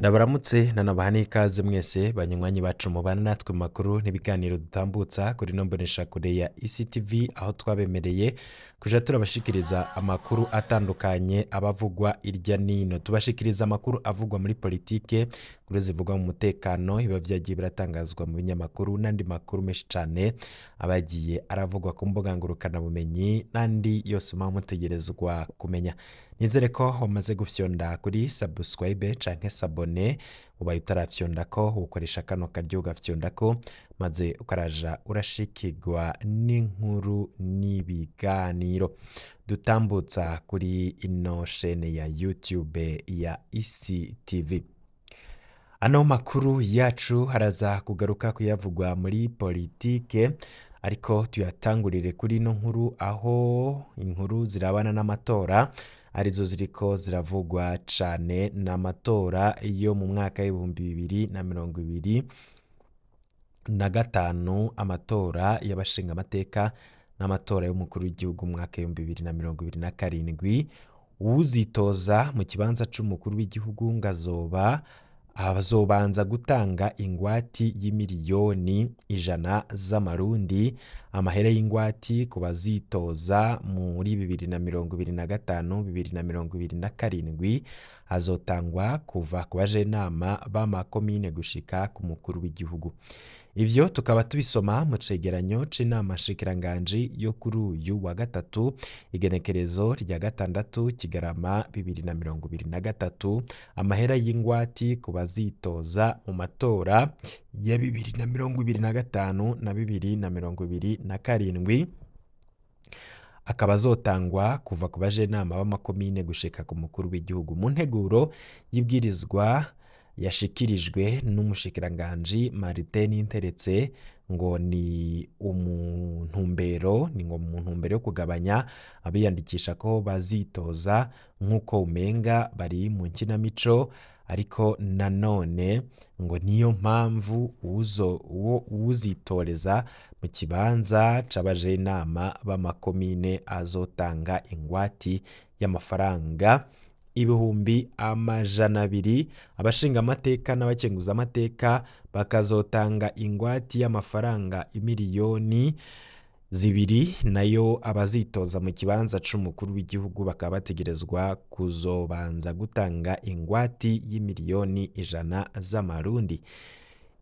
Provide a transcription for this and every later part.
Ndabaramutse nanabaha n'ikaze mwese banywanyi bacu mubana natwe mu makuru n'ibiganiro dutambutsa kuri ino mboneshakure ya ICTV, aho twabemereye kuja turabashikiriza amakuru atandukanye abavugwa irya nino. Tubashikiriza amakuru avugwa muri politike, inkuru zivugwa mu mutekano, biba vyagiye biratangazwa mu binyamakuru n'andi makuru menshi cane abagiye aravugwa ku mbuga ngurukana bumenyi n'andi yose muba mutegerezwa kumenya. Nizere ko wamaze gufyonda kuri subscribe canke sabone, ubaye utarafyondako ukoresha kano karyo ugafyondako maze ukaraja urashikirwa n'inkuru n'ibiganiro dutambutsa kuri ino shene ya YouTube ya ICTV. Ano makuru yacu haraza kugaruka kuyavugwa muri politike, ariko tuyatangurire kuri ino nkuru, aho inkuru zirabana n'amatora arizo ziriko ziravugwa cane. N'amatora yo mu mwaka w'2025, amatora y'abashinga amateka n'amatora y'umukuru w'igihugu mu mwaka w'2027. Uwuzitoza mu kibanza c'umukuru w'igihugu azobanza gutanga ingwati y'imiliyoni 100 z'amarundi. Amahera y'ingwati ku bazitoza muri 2025-2027 azotangwa kuva ku bajenama b'amakomine gushika ku mukuru w'igihugu. Ivyo tukaba tubisoma mu cegeranyo c'inama nshikiranganji yo kuri uyu wa gatatu, igenekerezo rya 6 Kigarama 2023. Amahera y'ingwati ku bazitoza mu matora ya 2025 na 2027 akaba azotangwa kuva ku bajenama b'amakomine gushika ku mukuru w'igihugu. Mu nteguro y'ibwirizwa yashikirijwe n'umushikiranganji Martin Ninteretse, ngo ni mu ntumbero yo kugabanya abiyandikisha ko bazitoza nk'uko umenga bari mu nkinamico, ariko nanone ngo niyo mpamvu uwuzitoreza mu kibanza c'abajenama b'amakomine azotanga ingwati y'amafaranga 200,000. Abashinga amateka n'abakenguza amateka bakazotanga ingwati y'amafaranga 2,000,000, nayo abazitoza mu kibanza c'umukuru w'igihugu bakaba bategerezwa kuzobanza gutanga ingwati y'imiliyoni 100 z'amarundi.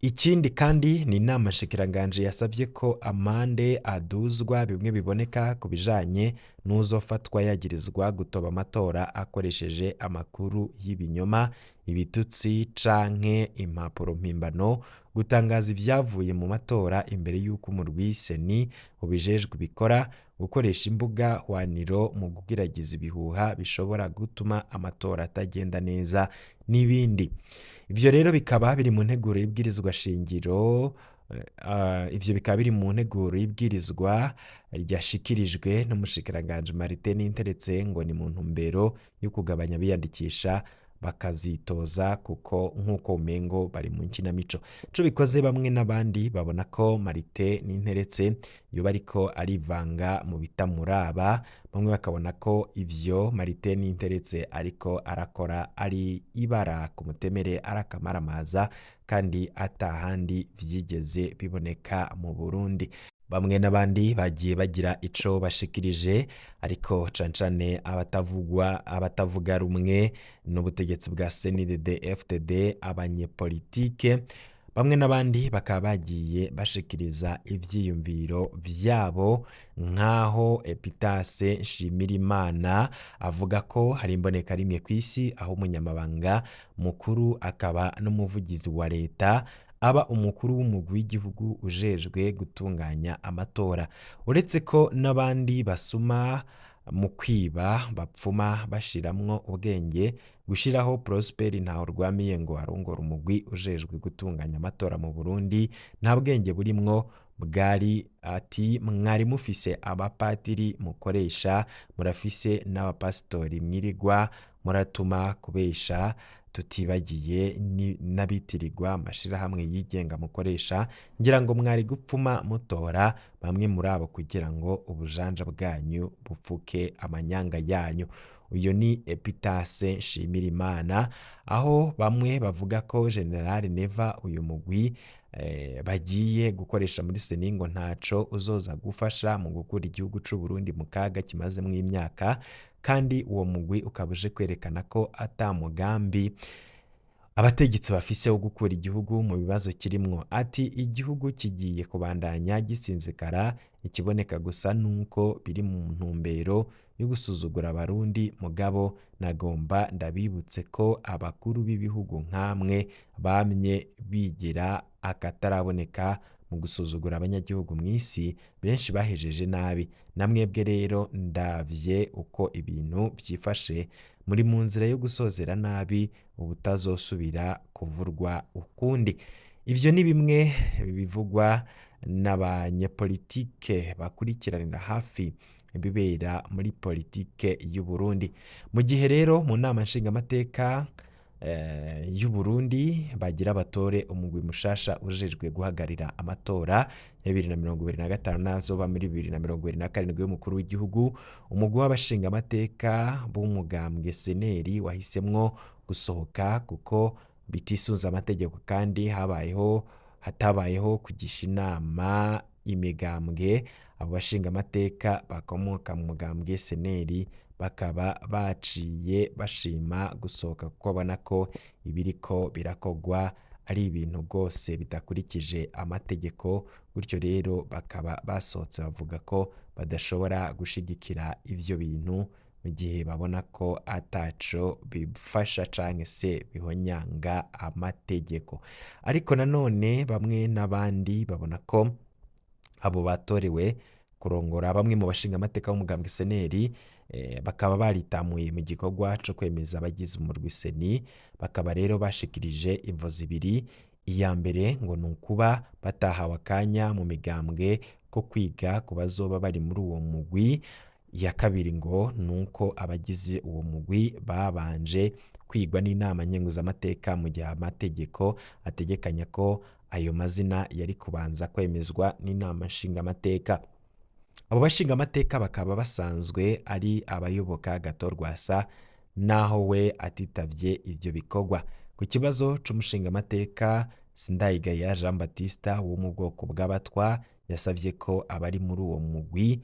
Ikindi kandi ni inama nshikiranganji yasavye ko amande aduzwa bimwe biboneka ku bijanye n'uzofatwa yagirizwa gutoba amatora akoresheje amakuru y'ibinyoma, ibitutsi canke impapuro mpimbano, gutangaza ivyavuye mu matora imbere y'uko umurwi seni ubijejwe bikora, gukoresha imbuga hwaniro mu kugiragiza ibihuha bishobora gutuma amatora atagenda neza n'ibindi. Ivyo rero bikaba biri mu nteguro y'ibwirizwa shingiro. Ivyo bikaba biri mu nteguro y'ibwirizwa ryashikirijwe n'umushikiranganji Martin Ninteretse, ngo ni mu ntumbero yo kugabanya abiyandikisha bakazitoza kuko nk'uko umengo bari mu nkinamico. Ico bikoze bamwe n'abandi babona ko Martin Ninteretse yoba ariko arivanga mu bitamuraba. Bamwe bakabona ko ivyo Martin Ninteretse ariko arakora ari ibara ku mutemere, arakamaramaza kandi atahandi vyigeze biboneka mu Burundi. Bamwe n'abandi bagiye bagira ico bashikirije, ariko cancane abatavuga rumwe n'ubutegetsi bwa CNDD-FDD, abanyepolitike. Bamwe n'abandi bakaba bagiye bashikiriza ivyiyumviro vyabo, nk'aho Epitase Nshimirimana avuga ko hari imboneka rimwe kw'isi aho umunyamabanga mukuru akaba n'umuvugizi wa leta aba umukuru w'umugwi w'igihugu ujejwe gutunganya amatora. Uretse ko n'abandi basuma mu kwiba bapfuma bashiramwo ubwenge, gushiraho Prosper Ntahorwamiye ngo arongora umugwi ujejwe gutunganya amatora mu Burundi nta bwenge burimwo, bwari ati mwari mufise abapatiri mukoresha, murafise n'abapasitori mwirirwa muratuma kubesha, tutibagiye n'abitirirwa amashirahamwe yigenga mukoresha, ngira ngo mwari gupfuma mutora bamwe muri abo kugira ngo ubujanja bwanyu bupfuke amanyanga yanyu. Uyu ni Epitase Nshimirimana, aho bamwe bavuga ko General Neva uyu mugwi bagiye gukoresha muri seni ngo ntaco uzoza gufasha mu gukura igihugu c'u Burundi mu kaga kimazemwo imyaka, kandi uwo mugwi ukaba uje kwerekana ko ata mugambi abategetsi bafise wo gukura igihugu mu bibazo kirimwo. Ati igihugu kigiye kubandanya gisinzikara, ikiboneka gusa nuko biri mu ntumbero yo gusuzugura abarundi, mugabo nagomba ndabibutse ko abakuru b'ibihugu nkamwe bamye bigira akataraboneka mu gusuzugura abanyagihugu mw'isi, benshi bahejeje nabi. Namwebwe rero ndavye uko ibintu vyifashe, muri mu nzira yo gusozera nabi ubutazosubira kuvurwa ukundi. Ivyo ni bimwe bivugwa n'abanyepolitike bakurikiranira hafi ibibera muri politike y'u Burundi. Mu gihe rero mu nama nshingamateka y'u Burundi bagira batore umugwi mushasha ujejwe guhagarira amatora ya 2025 nazoba muri 2027 y'umukuru w'igihugu, umugwi w'abashingamateka b'umugambwe seneri wahisemwo gusohoka kuko bitisunze amategeko, kandi hatabayeho kugisha inama imigambwe. Abo bashingamateka bakomoka mu mugambwe seneri bakaba baciye bashima gusohoka kuko babona ko ibiriko birakogwa ari ibintu rwose bidakurikije amategeko, gutyo rero bakaba basohotse bavuga ko badashobora gushigikira ivyo bintu mu gihe babona ko ataco bifasha canke se bihonyanga amategeko. Ariko nanone bamwe n'abandi babona ko abo batorewe kurongora bamwe mu bashingamateka b'umugambwe seneri bakaba baritamuye mu gikorwa co kwemeza abagize umurwi seni, bakaba rero bashikirije imvo zibiri. Iya mbere ngo nukuba batahawe akanya mu migambwe ko kwiga ku bazoba bari muri uwo mugwi. Iya kabiri ngo nuko abagize uwo mugwi babanje kwigwa n'inama nkenguzamateka, mu gihe amategeko ategekanya ko ayo mazina yari kubanza kwemezwa n'inama nshingamateka. Abo bashingamateka bakaba basanzwe ari abayoboka Agathon Rwasa, naho we atitavye ivyo bikorwa. Ku kibazo c'umushingamateka Sindayigaya Jean Baptiste wo mu bwoko bw'abatwa, yasavye ko abari muri uwo mugwi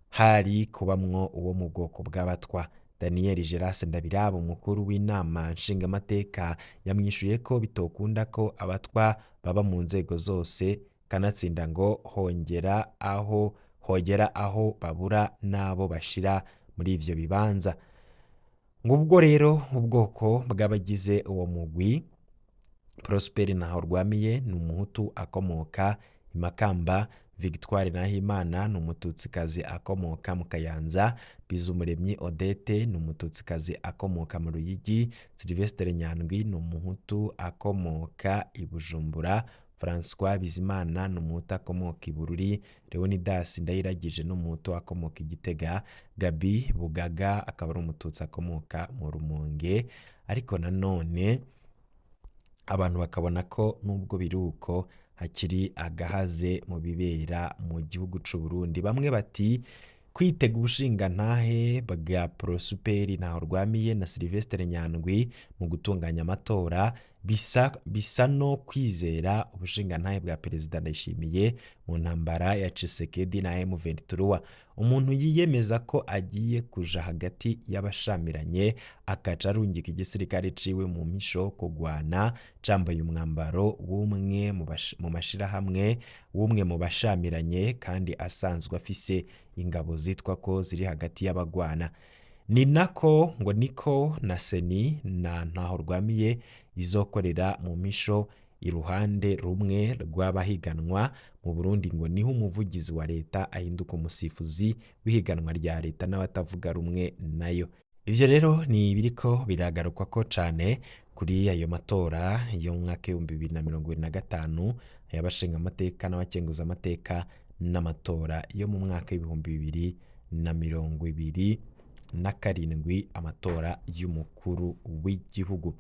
hari kubamwo uwo mu bwoko bw'abatwa. Daniel Geras Ndabiraba umukuru w'inama nshingamateka yamwishuye ko bitokunda ko abatwa baba mu nzego zose, kanatsinda ngo hogera aho babura n'abo bashira muri ivyo bibanza. Ngubwo rero ubwoko bw'abagize uwo mugwi, Prosper Ntahorwamiye ni umuhutu akomoka i Makamba, Victoire Nahimana ni umututsikazi akomoka mu Kayanza, Bizumuremyi Odette ni umututsikazi akomoka mu Ruyigi, Sylvestre Nyandwi ni umuhutu akomoka i Bujumbura, François Bizimana ni umuhutu akomoka i Bururi, Leonidas Ndayiragije ni umuhutu akomoka i Gitega, Gabi Bugaga akaba ari umututsi akomoka mu Rumonge. Ariko nanone abantu bakabona ko nubwo biruko hakiri agahaze mu bibera mu gihugu c'u Burundi. Bamwe bati kwitega ubushingantahe bwa Prosper Ntahorwamiye na Sylvestre Nyandwi mu gutunganya amatora bisa no kwizera ubushingantahe bwa Perezida Ndayishimiye mu ntambara ya Tshisekedi na M23. Umuntu yiyemeza ko agiye kuja hagati y'abashamiranye akaca arungika igisirikare ciwe mu misho kugwana cambaye umwambaro w'umwe mu mashirahamwe, w'umwe mu bashamiranye, kandi asanzwe afise ingabo zitwa ko ziri hagati y'abagwana. Ni nako ngo niko na seni na Ntahorwamiye izokorera mu misho iruhande rumwe rw'abahiganwa mu Burundi, ngo niho umuvugizi wa leta ahinduka umusifuzi w'ihiganwa rya leta n'abatavuga rumwe nayo. ivyo rero ni ibiriko biragarukwako cane kuri ayo matora yo mu mwaka w'ibihumbi bibiri na mirongo ibiri na gatanu y'abashinga amateka n'abakenguza amateka n'amatora yo mu mwaka w'ibihumbi bibiri na mirongo ibiri na karindwi, amatora y'umukuru w'igihugu.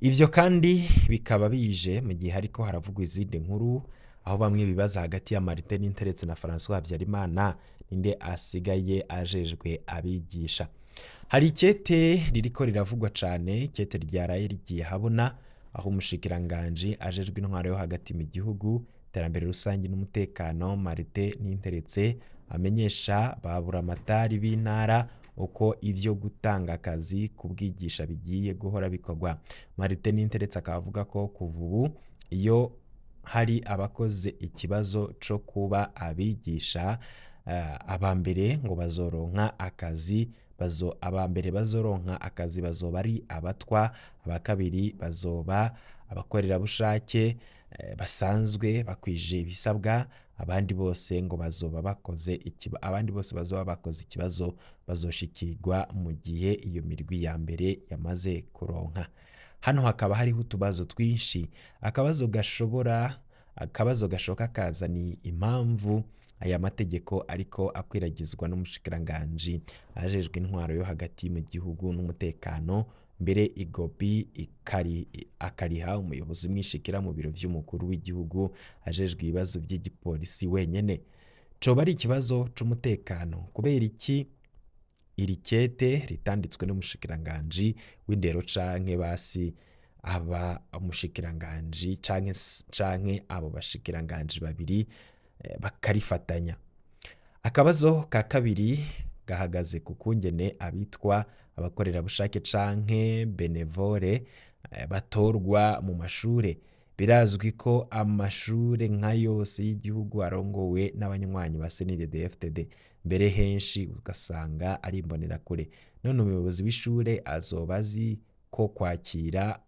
Ivyo kandi bikaba bije mu gihe hariko haravugwa izindi nkuru, aho bamwe bibaza hagati ya Martin Ninteretse na François Habyarimana ninde asigaye ajejwe abigisha. Hari ikete ririko riravugwa cane, ikete ryaraye rigiye habona, aho umushikiranganji ajejwe intwaro yo hagati mu gihugu, iterambere rusangi n'umutekano Martin Ninteretse amenyesha babura amatari b'intara uko ivyo gutanga akazi kubwigisha bigiye guhora bikorwa. Martin Ninteretse akavuga ko kuva ubu iyo hari abakoze ikibazo co kuba abigisha, abambere ngo bazoronka akazi, abambere bazoronka akazi bazoba ari abatwa, abakabiri bazoba abakorera bushake basanzwe bakwije ibisabwa, abandi bose ngo bazoba bakoze ikibazo bazoshikirwa mu gihe iyo mirwi ya mbere yamaze kuronka. Hano hakaba hariho utubazo twinshi. Akabazo gashoka kaza ni impamvu aya mategeko ariko akwiragizwa n'umushikiranganji ajejwe intwaro yo hagati mu gihugu n'umutekano, mbere igopi akariha umuyobozi mwishikira mu biro vy'umukuru w'igihugu ajejwe ibibazo by'igipolisi wenyene. Coba ari ikibazo c'umutekano kubera iki iri kete ritanditswe n'umushikiranganji w'indero canke basi aba umushikiranganji canke abo bashikiranganji babiri bakarifatanya. Akabazo ka kabiri gahagaze ku kungene abitwa abakorera bushake canke benevole batorwa mu mashure. Birazwi ko amashure nka yose y'igihugu arongowe n'abanywanyi ba CNDD-FDD, mbere henshi ugasanga ari imbonerakure. None umuyobozi w'ishure azoba azi ko kwakira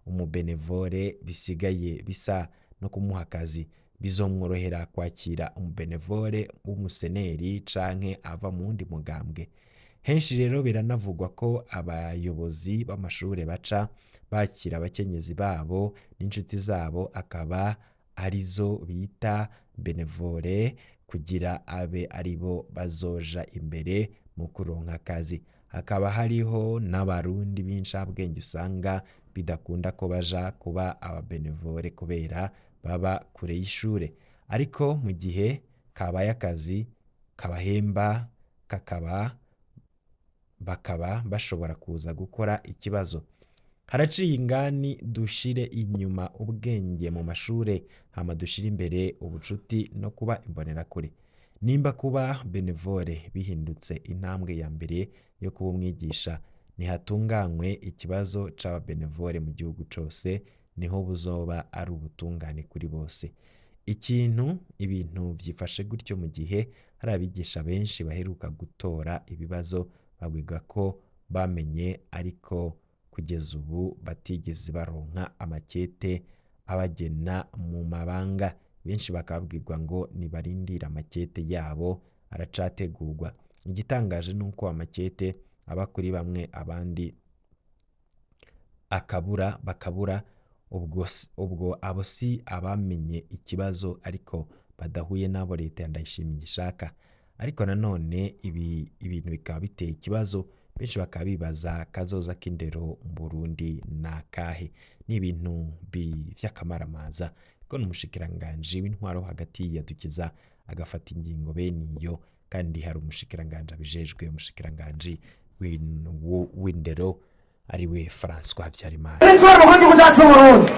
umubenevole bisigaye bisa no kumuha akazi, bizomworohera kwakira umubenevole w'umuseneri canke ava mu wundi mugambwe. Henshi rero biranavugwa ko abayobozi b'amashure baca bakira abakenyezi babo n'inshuti zabo, akaba arizo bita benevole, kugira abe aribo bazoja imbere mu kuronka akazi. Hakaba hariho n'abarundi b'incabwenge usanga bidakunda ko baja kuba ababenevole kubera baba kure y'ishure, ariko mu gihe kabaye akazi kabahemba bakaba bashobora kuza gukora ikibazo. Haraciye ingani dushire inyuma ubwenge mu mashure, hama dushire imbere ubucuti no kuba imbonerakure. Nimba kuba benevole bihindutse intambwe ya mbere yo kuba umwigisha, nihatunganywe ikibazo c'ababenevole mu gihugu cose, niho buzoba ari ubutungane kuri bose. Ibintu vyifashe gutyo mu gihe hari abigisha benshi baheruka gutora ibibazo babwiga ko bamenye, ariko kugeza ubu batigeze baronka amakete abagena mu mabanga. Benshi bakabwirwa ngo nibarindira amakete yabo aracategurwa. Igitangaje nuko amakete aba kuri bamwe, abandi bakabura. Ubwo abo si abamenye ikibazo ariko badahuye n'abo leta ya Ndayishimiye ishaka. Ariko nanone ibintu bikaba biteye ikibazo, benshi bakaba bibaza kazoza k'indero mu Burundi nakahe. Ni ibintu vy'akamaramaza ko n'umushikiranganji w'intwaro hagati yadukiza agafata ingingo bene iyo, kandi hari umushikiranganji abijejwe, umushikiranganji w'indero ariwe François Habyarimana. Mu gihugu cyacu Burundi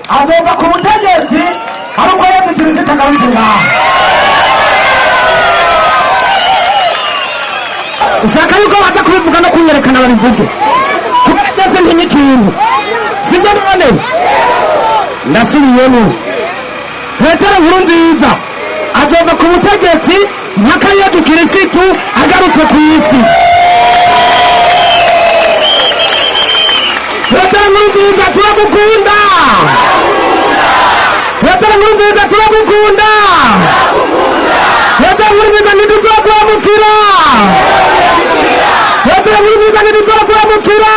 azova ku butegetsi ariko yatutiriza kagamije. Ushaka yuko baza kubivuga no kunyerekana babivuge kubera byose n'ikintu sibyo none ndasubiyemo. Petero Nkurunziza azova ku butegetsi mpaka yetu Kirisitu agarutse ku isi. Petero Nkurunziza turagukunda, Petero Nkurunziza turagukunda, Petero Nkurunziza ntituzokwamukira, Petero cyane ntiturakuramukira